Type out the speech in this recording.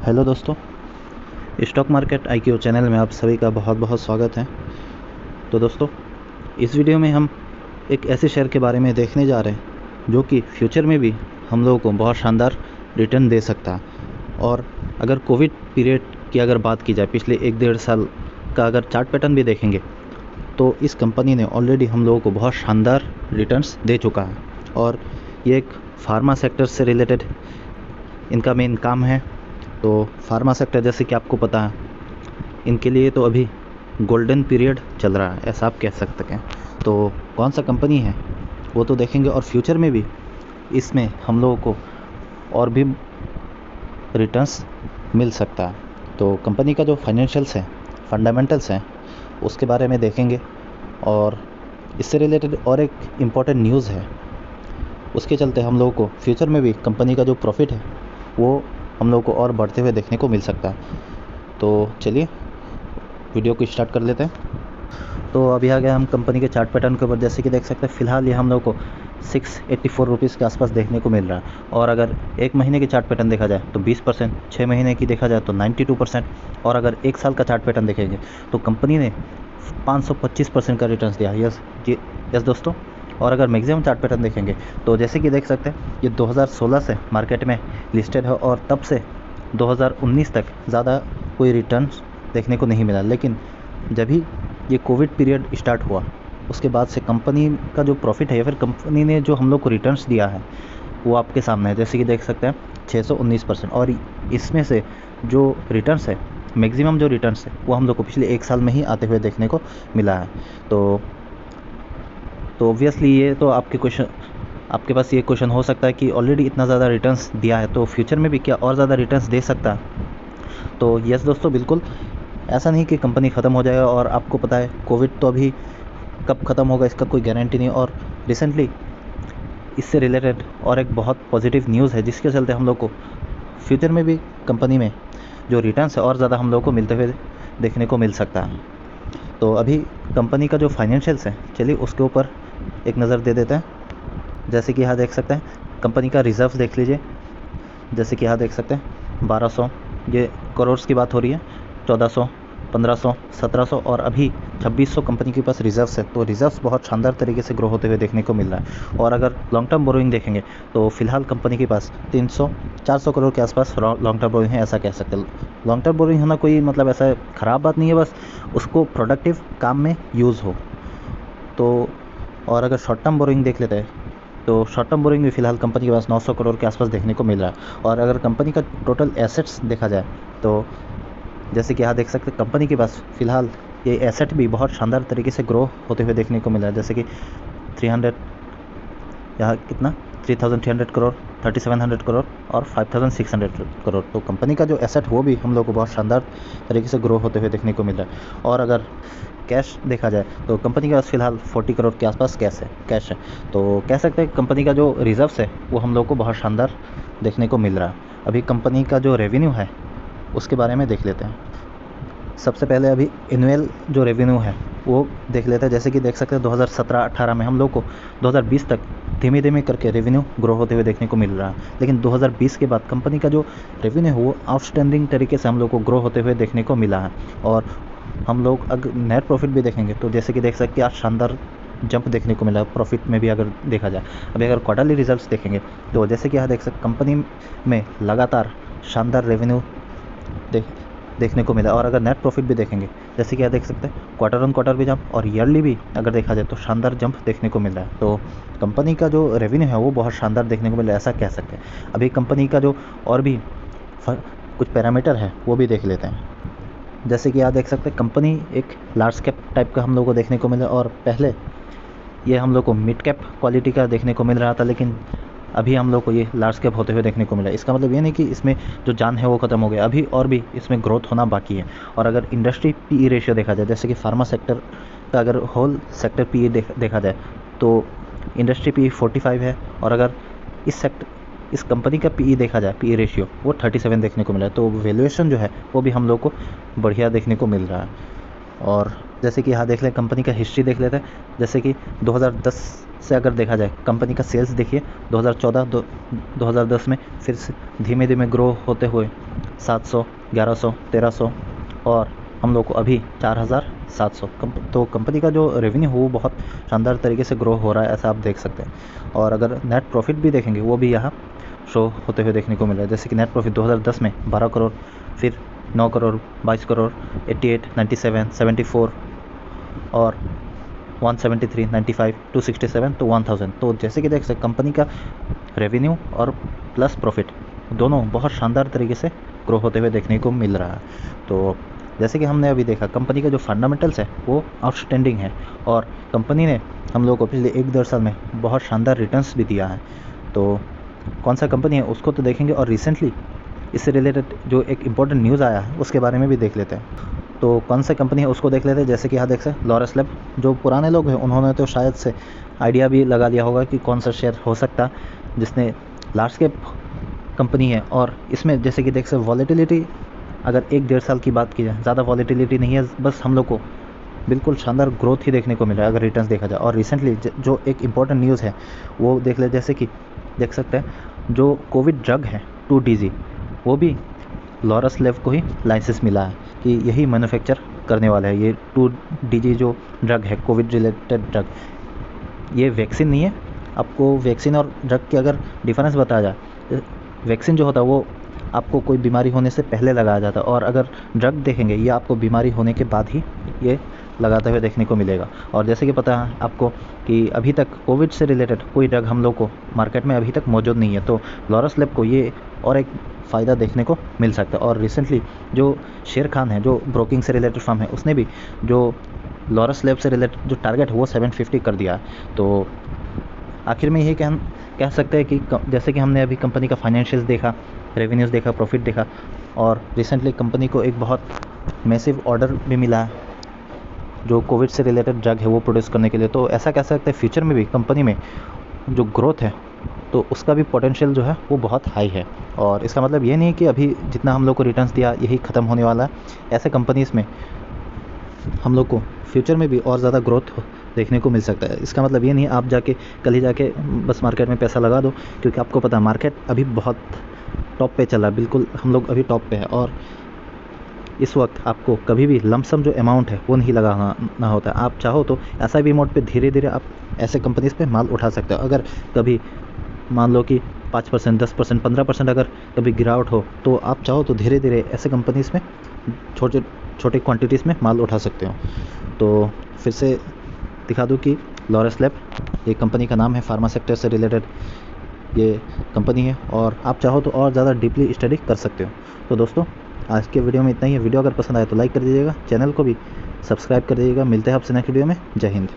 Hello दोस्तों, stock market IQ channel में आप सभी का बहुत बहुत स्वागत है। तो दोस्तों, इस वीडियो में हम एक ऐसे शेयर के बारे में देखने जा रहे हैं जो कि फ्यूचर में भी हम लोगों को बहुत शानदार रिटर्न दे सकता है। और अगर कोविड पीरियड की अगर बात की जाए, पिछले 1-1.5 साल का अगर चार्ट पैटर्न भी देखेंगे तो इस कंपनी ने ऑलरेडी हम लोगों को बहुत शानदार रिटर्न्स दे चुका है। और ये एक फार्मा सेक्टर से रिलेटेड इनका मेन काम है। तो फार्मा सेक्टर, जैसे कि आपको पता है, इनके लिए तो अभी गोल्डन पीरियड चल रहा है, ऐसा आप कह सकते हैं। तो कौन सा कंपनी है वो तो देखेंगे, और फ्यूचर में भी इसमें हम लोगों को और भी रिटर्न्स मिल सकता है। तो कंपनी का जो फाइनेंशियल्स है, फंडामेंटल्स हैं, उसके बारे में देखेंगे। और इससे रिलेटेड और एक इम्पॉर्टेंट न्यूज़ है, उसके चलते हम लोगों को फ्यूचर में भी कंपनी का जो प्रॉफिट है वो हम लोगों को और बढ़ते हुए देखने को मिल सकता है। तो चलिए वीडियो को स्टार्ट कर लेते हैं। तो अभी आ गया हम कंपनी के चार्ट पैटर्न के ऊपर। जैसे कि देख सकते हैं, फ़िलहाल ये हम लोग को 684 रुपीज़ के आसपास देखने को मिल रहा है। और अगर एक महीने की चार्ट पैटर्न देखा जाए तो 20%, 6 महीने की देखा जाए तो 92%, और अगर एक साल का चार्ट पैटर्न देखेंगे तो कंपनी ने 525% का रिटर्न दिया। यस दोस्तों। और अगर मैक्सिमम चार्ट पैटर्न देखेंगे तो जैसे कि देख सकते हैं, ये 2016 से मार्केट में लिस्टेड है और तब से 2019 तक ज़्यादा कोई रिटर्न्स देखने को नहीं मिला। लेकिन जब ही ये कोविड पीरियड स्टार्ट हुआ, उसके बाद से कंपनी का जो प्रॉफिट है या फिर कंपनी ने जो हम लोग को रिटर्न्स दिया है वो आपके सामने है। जैसे कि देख सकते हैं 619%। और इसमें से जो रिटर्न्स है, मैक्सिमम जो रिटर्न्स है वो हम लोग को पिछले एक साल में ही आते हुए देखने को मिला है। तो ऑब्वियसली ये तो आपके पास ये क्वेश्चन हो सकता है कि ऑलरेडी इतना ज़्यादा रिटर्न्स दिया है तो फ्यूचर में भी क्या और ज़्यादा रिटर्न्स दे सकता है? तो यस दोस्तों, बिल्कुल। ऐसा नहीं कि कंपनी ख़त्म हो जाएगा। और आपको पता है कोविड तो अभी कब ख़त्म होगा इसका कोई गारंटी नहीं। और रिसेंटली इससे रिलेटेड और एक बहुत पॉजिटिव न्यूज़ है, जिसके चलते हम लोग को फ्यूचर में भी कंपनी में जो रिटर्न्स है और ज़्यादा हम लोग को मिलते हुए देखने को मिल सकता है। तो अभी कंपनी का जो फाइनेंशियल्स है, चलिए उसके ऊपर एक नज़र दे देते हैं। जैसे कि यहाँ देख सकते हैं कंपनी का रिज़र्व देख लीजिए। जैसे कि यहाँ देख सकते हैं 1200, ये करोड़ की बात हो रही है, 1400, 1500, 1700 और अभी 2600 कंपनी के पास रिजर्व्स है। तो रिजर्व्स बहुत शानदार तरीके से ग्रो होते हुए देखने को मिल रहा है। और अगर लॉन्ग टर्म बोरोइंग देखेंगे तो फिलहाल कंपनी के पास 300-400 करोड़ के आसपास लॉन्ग टर्म बोरोइंग है, ऐसा कह सकते हैं। लॉन्ग टर्म बोरोइंग होना कोई मतलब ऐसा ख़राब बात नहीं है, बस उसको प्रोडक्टिव काम में यूज़ हो। तो और अगर शॉर्ट टर्म बोरोइंग देख लेते हैं तो शॉर्ट टर्म बोरोइंग भी फिलहाल कंपनी के पास 900 करोड़ के आसपास देखने को मिल रहा है। और अगर कंपनी का टोटल एसेट्स देखा जाए तो जैसे कि यहाँ देख सकते हैं कंपनी के पास फ़िलहाल ये एसेट भी बहुत शानदार तरीके से ग्रो होते हुए देखने को मिला है। जैसे कि 300, यहाँ कितना 3300 करोड़, 3700 करोड़ और 5600 करोड़। तो कंपनी का जो एसेट वो भी हम लोग को बहुत शानदार तरीके से ग्रो होते हुए देखने को मिल रहा है। और अगर कैश देखा जाए तो कंपनी के पास फ़िलहाल 40 करोड़ के आसपास कैश है। तो कह सकते हैं कंपनी का जो रिजर्व्स है वो हम लोग को बहुत शानदार देखने को मिल रहा है। अभी कंपनी का जो रेवेन्यू है उसके बारे में देख लेते हैं। सबसे पहले अभी एनुअल जो रेवेन्यू है वो देख लेते हैं। जैसे कि देख सकते हैं 2017-18 में हम लोग को 2020 तक धीमे धीमे करके रेवेन्यू ग्रो होते हुए देखने को मिल रहा है। लेकिन 2020 के बाद कंपनी का जो रेवेन्यू है वो आउटस्टैंडिंग तरीके से हम लोग को ग्रो होते हुए देखने को मिला है। और हम लोग अगर नेट प्रॉफिट भी देखेंगे तो जैसे कि देख सकते हैं आज शानदार जंप देखने को मिला प्रॉफिट में भी अगर देखा जाए। अभी अगर क्वार्टरली रिजल्ट्स देखेंगे तो जैसे कि यहाँ देख सकते कंपनी में लगातार शानदार रेवेन्यू देखने को मिला। और अगर नेट प्रॉफिट भी देखेंगे जैसे कि यहाँ देख सकते हैं क्वार्टर ऑन क्वार्टर भी जंप और ईयरली भी अगर देखा जाए तो शानदार जंप देखने को मिल रहा है। तो कंपनी का जो रेवेन्यू है वो बहुत शानदार देखने को मिल रहा है, ऐसा कह सकते हैं। अभी कंपनी का जो और भी कुछ पैरामीटर है वो भी देख लेते हैं। जैसे कि यहाँ देख सकते हैं कंपनी एक लार्ज कैप टाइप का हम लोग को देखने को मिला। और पहले ये हम लोग को मिड कैप क्वालिटी का देखने को मिल रहा था, लेकिन अभी हम लोग को ये लार्ज कैप होते हुए देखने को मिला। इसका मतलब ये नहीं कि इसमें जो जान है वो ख़त्म हो गया, अभी और भी इसमें ग्रोथ होना बाकी है। और अगर इंडस्ट्री पीई रेशियो देखा जाए, जैसे कि फार्मा सेक्टर का अगर होल सेक्टर पीई देखा जाए तो इंडस्ट्री पीई 45 है। और अगर इस कंपनी का पीई देखा जाए, पीई रेशियो वो 37 देखने को मिला है। तो वैल्यूएशन जो है वो भी हम लोग को बढ़िया देखने को मिल रहा है। और जैसे कि यहाँ देख लें कंपनी का हिस्ट्री देख लेते हैं। जैसे कि 2010 से अगर देखा जाए, कंपनी का सेल्स देखिए 2014-2010 में फिर से धीमे धीमे ग्रो होते हुए 700, 1100, 1300 और हम लोग को अभी 4700। तो कंपनी का जो रेवेन्यू हो वो बहुत शानदार तरीके से ग्रो हो रहा है, ऐसा आप देख सकते हैं। और अगर नेट प्रॉफिट भी देखेंगे वो भी यहाँ शो होते हुए देखने को मिल रहा है। जैसे कि नेट प्रॉफिट 2010 में 12 करोड़, फिर 9 करोड़, 22 करोड़, 88, 97, 74 और 173, 95, 267 तो 1000। तो जैसे कि देख सकते कंपनी का रेवेन्यू और प्लस प्रॉफिट दोनों बहुत शानदार तरीके से ग्रो होते हुए देखने को मिल रहा है। तो जैसे कि हमने अभी देखा, कंपनी का जो फंडामेंटल्स है वो आउटस्टैंडिंग है और कंपनी ने हम लोगों को पिछले 1-1.5 साल में बहुत शानदार रिटर्न्स भी दिया है। तो कौन सा कंपनी है उसको तो देखेंगे, और रिसेंटली इससे रिलेटेड जो एक इम्पोर्टेंट न्यूज़ आया है उसके बारे में भी देख लेते हैं। तो कौन सा कंपनी है उसको देख लेते हैं। जैसे कि यहाँ देख सकते लॉरस लैब, जो पुराने लोग हैं उन्होंने तो शायद से आइडिया भी लगा लिया होगा कि कौन सा शेयर हो सकता है जिसने लार्ज कैप कंपनी है। और इसमें जैसे कि देख सकते वॉलेटिलिटी अगर 1-1.5 साल की बात की जाए, ज़्यादा वॉलेटिलिटी नहीं है, बस हम लोग को बिल्कुल शानदार ग्रोथ ही देखने को मिल रहा है अगर रिटर्न्स देखा जाए। और रिसेंटली जो एक इम्पॉर्टेंट न्यूज़ है वो देख ले। जैसे कि देख सकते हैं जो कोविड ड्रग है 2DG, वो भी लॉरस लैब को ही लाइसेंस मिला है कि यही मैन्युफैक्चर करने वाला है। ये 2DG जो ड्रग है, कोविड रिलेटेड ड्रग, ये वैक्सीन नहीं है। आपको वैक्सीन और ड्रग के अगर डिफरेंस बताया जाए, वैक्सीन जो होता है वो आपको कोई बीमारी होने से पहले लगाया जाता है, और अगर ड्रग देखेंगे ये आपको बीमारी होने के बाद ही ये लगाते हुए देखने को मिलेगा। और जैसे कि पता है आपको कि अभी तक कोविड से रिलेटेड कोई ड्रग हम लोग को मार्केट में अभी तक मौजूद नहीं है, तो लॉरस लैब को ये और एक फ़ायदा देखने को मिल सकता है। और रिसेंटली जो शेर खान है, जो ब्रोकिंग से रिलेटेड फर्म है, उसने भी जो लॉरस लैब से रिलेटेड जो टारगेट है वो 750 कर दिया है। तो आखिर में यही कह सकते हैं कि जैसे कि हमने अभी कंपनी का फाइनेंशियल्स देखा, रेवेन्यूज़ देखा, प्रॉफिट देखा, और रिसेंटली कंपनी को एक बहुत मैसिव ऑर्डर भी मिला है जो कोविड से रिलेटेड ड्रग है वो प्रोड्यूस करने के लिए। तो ऐसा कह सकते हैं फ्यूचर में भी कंपनी में जो ग्रोथ है तो उसका भी पोटेंशियल जो है वो बहुत हाई है। और इसका मतलब ये नहीं है कि अभी जितना हम लोग को रिटर्न्स दिया यही ख़त्म होने वाला है। ऐसे कंपनीज़ में हम लोग को फ्यूचर में भी और ज़्यादा ग्रोथ देखने को मिल सकता है। इसका मतलब ये नहीं है आप जाके कल ही जाके बस मार्केट में पैसा लगा दो, क्योंकि आपको पता है मार्केट अभी बहुत टॉप पे चल रहा है। बिल्कुल हम लोग अभी टॉप पे है, और इस वक्त आपको कभी भी लमसम जो अमाउंट है वो नहीं लगाना होता है। आप चाहो तो ऐसा भी अमाउंट पे धीरे धीरे आप ऐसे कंपनीज़ पे माल उठा सकते हो। अगर कभी मान लो कि 5%, 10%, 15% अगर कभी गिरावट हो, तो आप चाहो तो धीरे धीरे ऐसे कंपनीज़ में छोटे क्वांटिटीज़ में माल उठा सकते हो। तो फिर से दिखा दूँ कि लॉरस लैब ये कंपनी का नाम है, फार्मा सेक्टर से रिलेटेड ये कंपनी है, और आप चाहो तो और ज़्यादा डीपली स्टडी कर सकते हो। तो दोस्तों आज के वीडियो में इतना ही है। वीडियो अगर पसंद आए तो लाइक कर दीजिएगा, चैनल को भी सब्सक्राइब कर दीजिएगा। मिलते हैं आपसे नेक्स्ट वीडियो में। जय हिंद।